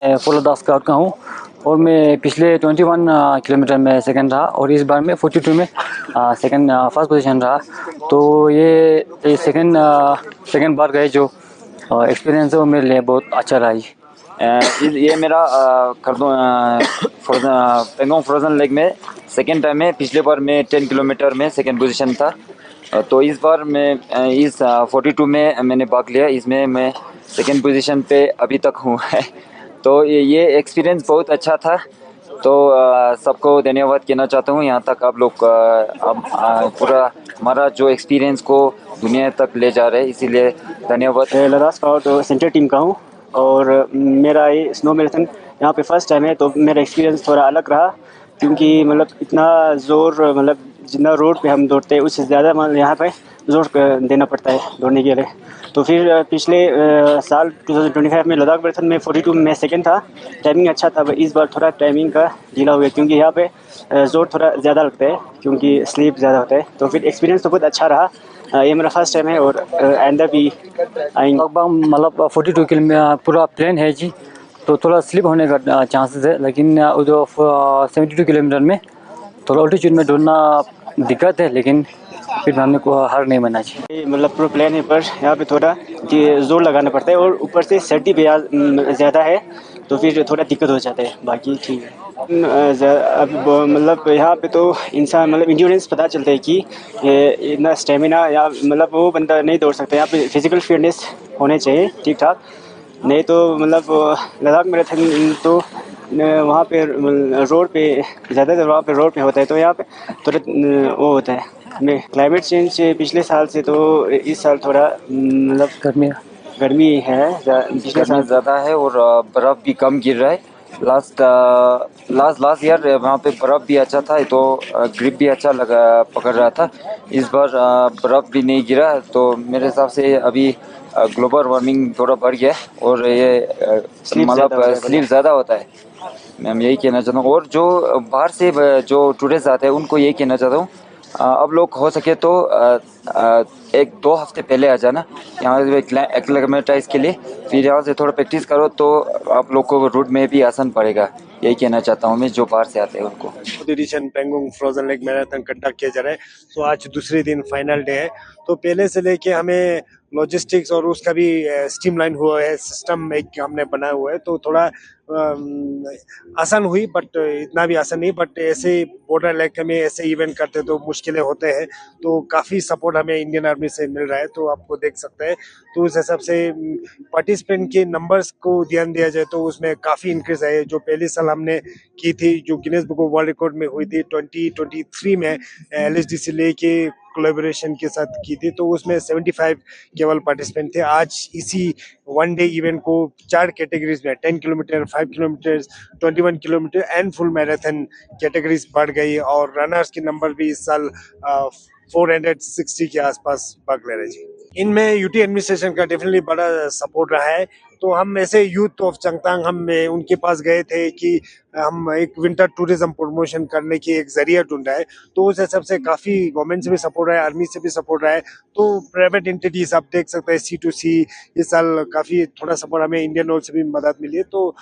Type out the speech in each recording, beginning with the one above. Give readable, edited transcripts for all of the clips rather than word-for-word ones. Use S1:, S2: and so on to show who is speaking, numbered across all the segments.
S1: मैं full Ladakh scout का हूँ और मैं पिछले 21 किलोमीटर में सेकंड रहा और इस बार में 42 में सेकंड फर्स्ट पोजीशन रहा। तो ये सेकंड बार गए जो एक्सपीरियंस है वो मेरे लिए बहुत अच्छा रहा।
S2: ये मेरा कर दूँ पेंगोंग फ्रोजन लेक में सेकेंड टाइम है। पिछले बार मैं 10 किलोमीटर में सेकेंड पोजीशन था। तो इस बार मैं इस 42 में मैंने भाग लिया। इसमें मैं सेकेंड पोजीशन पे अभी तक हूँ। तो ये एक्सपीरियंस बहुत अच्छा था। तो सबको धन्यवाद कहना चाहता हूँ। यहाँ तक आप लोग पूरा हमारा जो एक्सपीरियंस को दुनिया तक ले जा रहे हैं, इसीलिए धन्यवाद।
S3: लद्दाख स्काउट सेंटर टीम का हूँ और मेरा ये स्नो मैराथन यहाँ पे फर्स्ट टाइम है। तो मेरा एक्सपीरियंस थोड़ा अलग रहा क्योंकि मतलब इतना ज़ोर मतलब जितना रोड पे हम दौड़ते हैं उससे ज़्यादा मतलब यहाँ पे ज़ोर देना पड़ता है दौड़ने के लिए। तो फिर पिछले साल 2025 में लद्दाख मैराथन में 42 में सेकंड था। टाइमिंग अच्छा था। इस बार थोड़ा टाइमिंग का ढीला हो गया क्योंकि यहाँ पे ज़ोर थोड़ा ज़्यादा लगता है क्योंकि स्लीप ज़्यादा होता है। तो फिर एक्सपीरियंस तो बहुत अच्छा रहा। ये मेरा फर्स्ट टाइम है और आइंदा भी आएंगे।
S1: लगभग मतलब 42 किलोमीटर पूरा प्लेन है जी, तो थोड़ा स्लिप होने का चांसेस है, लेकिन जो 72 किलोमीटर में थोड़ा ऑल्टीट्यूड में दौड़ना दिक्कत है, लेकिन फिर हमने को हार नहीं मानना चाहिए।
S3: मतलब प्रो प्लान है पर यहाँ पे थोड़ा जोर लगाना पड़ता है और ऊपर से सर्दी भी ज़्यादा है तो फिर थोड़ा दिक्कत हो जाता है। बाकी ठीक है। अब मतलब यहाँ पे तो इंसान मतलब इंड्योरेंस पता चलता है कि इतना स्टेमिना या मतलब वो बंदा नहीं दौड़ सकता। यहाँ पे फिजिकल फिटनेस होने चाहिए ठीक ठाक। नहीं तो मतलब लद्दाख मैराथन तो वहाँ पे रोड पे ज़्यादातर वहाँ पे रोड पे होता है। तो यहाँ पे थोड़ा वो होता है में क्लाइमेट चेंज पिछले साल से तो इस साल थोड़ा मतलब
S1: गर्मी
S3: गर्मी है पिछले
S2: गर्मी
S3: साल से।
S2: ज़्यादा है और बर्फ़ भी कम गिर रहा है। लास्ट ईयर वहाँ पे बर्फ़ भी अच्छा था, तो ग्रिप भी अच्छा लगा पकड़ रहा था। इस बार बर्फ़ भी नहीं गिरा, तो मेरे हिसाब से अभी ग्लोबल वार्मिंग थोड़ा बढ़ गया है और ये
S3: स्लीप ज़्यादा
S2: मतलब
S3: होता है
S2: स्लीप
S3: बोले।
S2: ज़्यादा होता है। मैं यही कहना चाहता हूँ। और जो बाहर से जो टूरिस्ट आते हैं उनको यही कहना चाहता हूँ, अब लोग हो सके तो 1-2 हफ्ते पहले आ जाना यहाँ एक्लेमेटाइज के लिए। फिर यहाँ से थोड़ा प्रैक्टिस करो तो आप लोग को रूट में भी आसान पड़ेगा। यही कहना चाहता हूँ मैं जो बाहर से आते हैं उनको।
S4: Edition Pangong frozen lake marathon conduct किया जा रहा है। तो आज दूसरे दिन फाइनल डे है। तो पहले से लेके हमें लॉजिस्टिक्स और उसका भी स्ट्रीमलाइन हुआ है, सिस्टम एक हमने बनाया हुआ है। तो थोड़ा आसान हुई, बट इतना भी आसान नहीं। बट ऐसे बॉर्डर इलाके में ऐसे इवेंट करते तो मुश्किलें होते हैं। तो काफ़ी सपोर्ट हमें इंडियन आर्मी से मिल रहा है, तो आपको देख सकते हैं। तो उस हिसाब से पार्टिसिपेंट के नंबर्स को ध्यान दिया जाए तो उसमें काफ़ी इंक्रीज है। जो पहले साल हमने की थी, जो Guinness book of world record में हुई थी 2023 में, LSDC लेके कोलैबोरेशन के साथ की थी, तो उसमें 75 केवल पार्टिसिपेंट थे। आज इसी वन डे इवेंट को 4 कैटेगरीज में 10 kilometre, 5 kilometre, 21 kilometre and full marathon categories बढ़ गई। और रनर्स की नंबर भी इस साल 460 के आसपास भाग ले रहे जी। इनमें यूटी एडमिनिस्ट्रेशन का डेफिनेटली बड़ा सपोर्ट रहा है। तो हम ऐसे यूथ ऑफ चंगतांग हम उनके पास गए थे कि हम एक विंटर टूरिज्म प्रमोशन करने की एक जरिया ढूंढा है। तो उस हिसाब से काफ़ी गवर्नमेंट से भी सपोर्ट रहा है, आर्मी से भी सपोर्ट रहा है। तो प्राइवेट एंटिटीज आप देख सकते हैं, C2C इस साल काफ़ी थोड़ा सपोर्ट, हमें इंडियन ऑयल से भी मदद मिली है। तो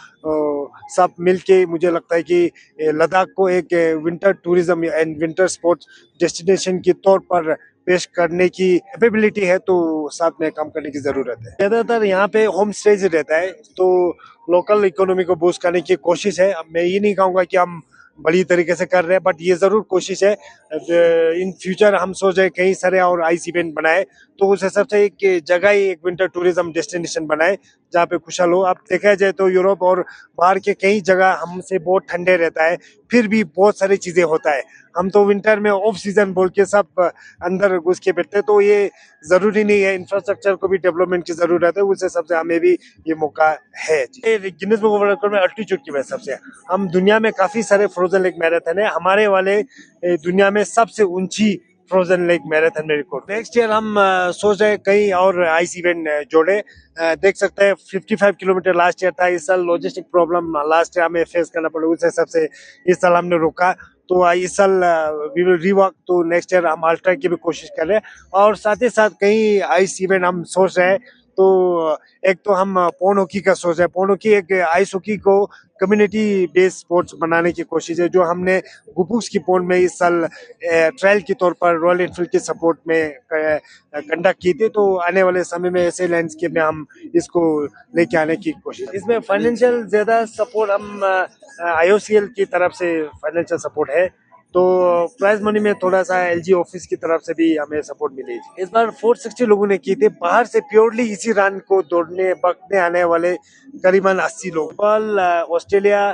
S4: सब मिल के मुझे लगता है कि लद्दाख को एक winter tourism and winter sports destination के तौर पर पेश करने की कैपेबिलिटी है। तो साथ में काम करने की जरूरत है। ज्यादातर यहाँ पे होम स्टेज रहता है, तो लोकल इकोनॉमी को बूस्ट करने की कोशिश है। अब मैं ये नहीं कहूँगा कि हम बड़ी तरीके से कर रहे हैं, बट ये जरूर कोशिश है। इन फ्यूचर हम सोच रहे कई सारे और आइस इवेंट बनाए, तो उस हिसाब से एक जगह ही एक विंटर टूरिज्म डेस्टिनेशन बनाए जहाँ पे खुशहाल हो। अब देखा जाए तो यूरोप और बाहर के कई जगह हमसे बहुत ठंडे रहता है, फिर भी बहुत सारी चीजें होता है। हम तो विंटर में ऑफ सीजन बोल के सब अंदर घुस के बैठते, तो ये जरूरी नहीं है। इंफ्रास्ट्रक्चर को भी डेवलपमेंट की जरूरत है, उस हिसाब से हमें भी ये मौका है। Guinness book of world record में अल्टीट्यूड की वजह से हम दुनिया में काफी सारे फ्रोजन लेक मैराथन है, हमारे वाले दुनिया में सबसे ऊंची फ्रोजन लेक मैराथन में रिकॉर्ड। नेक्स्ट ईयर हम सोच रहे कई और आइस इवेंट जोड़े। देख सकते हैं 55 किलोमीटर लास्ट ईयर था। इस साल लॉजिस्टिक प्रॉब्लम लास्ट ईयर हमें फेस करना पड़ा, उस हिसाब से इस साल हमने रोका। तो इस साल वी विल रीवर्क, तो नेक्स्ट ईयर हम अल्ट्रा की भी कोशिश कर रहे हैं। और साथ ही साथ कई आइस इवेंट हम सोच रहे हैं तो एक तो हम पौन हॉकी का सोच है। पौन हॉकी एक आइस हॉकी को कम्युनिटी बेस्ड स्पोर्ट्स बनाने की कोशिश है, जो हमने गुपुक्स की पौन में इस साल ट्रायल के तौर पर रॉयल एनफील्ड के सपोर्ट में कंडक्ट की थी। तो आने वाले समय में ऐसे लैंडस्केप में हम इसको लेके आने की कोशिश। इसमें फाइनेंशियल ज्यादा सपोर्ट हम IOCL की तरफ से फाइनेंशियल सपोर्ट है, तो प्राइज मनी में थोड़ा सा LG ऑफिस की तरफ से भी हमें सपोर्ट मिली। इस बार 460 लोगों ने की थी। बाहर से प्योरली इसी रन को दौड़ने बकने आने वाले करीबन 80 लोग। Nepal, Australia,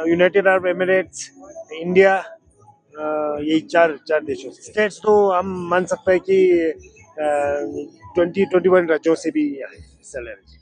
S4: United Arab Emirates, India, यही चार देशों से। स्टेट्स तो हम मान सकते हैं कि 21 राज्यों से भी हिस्सा ले रहे हैं।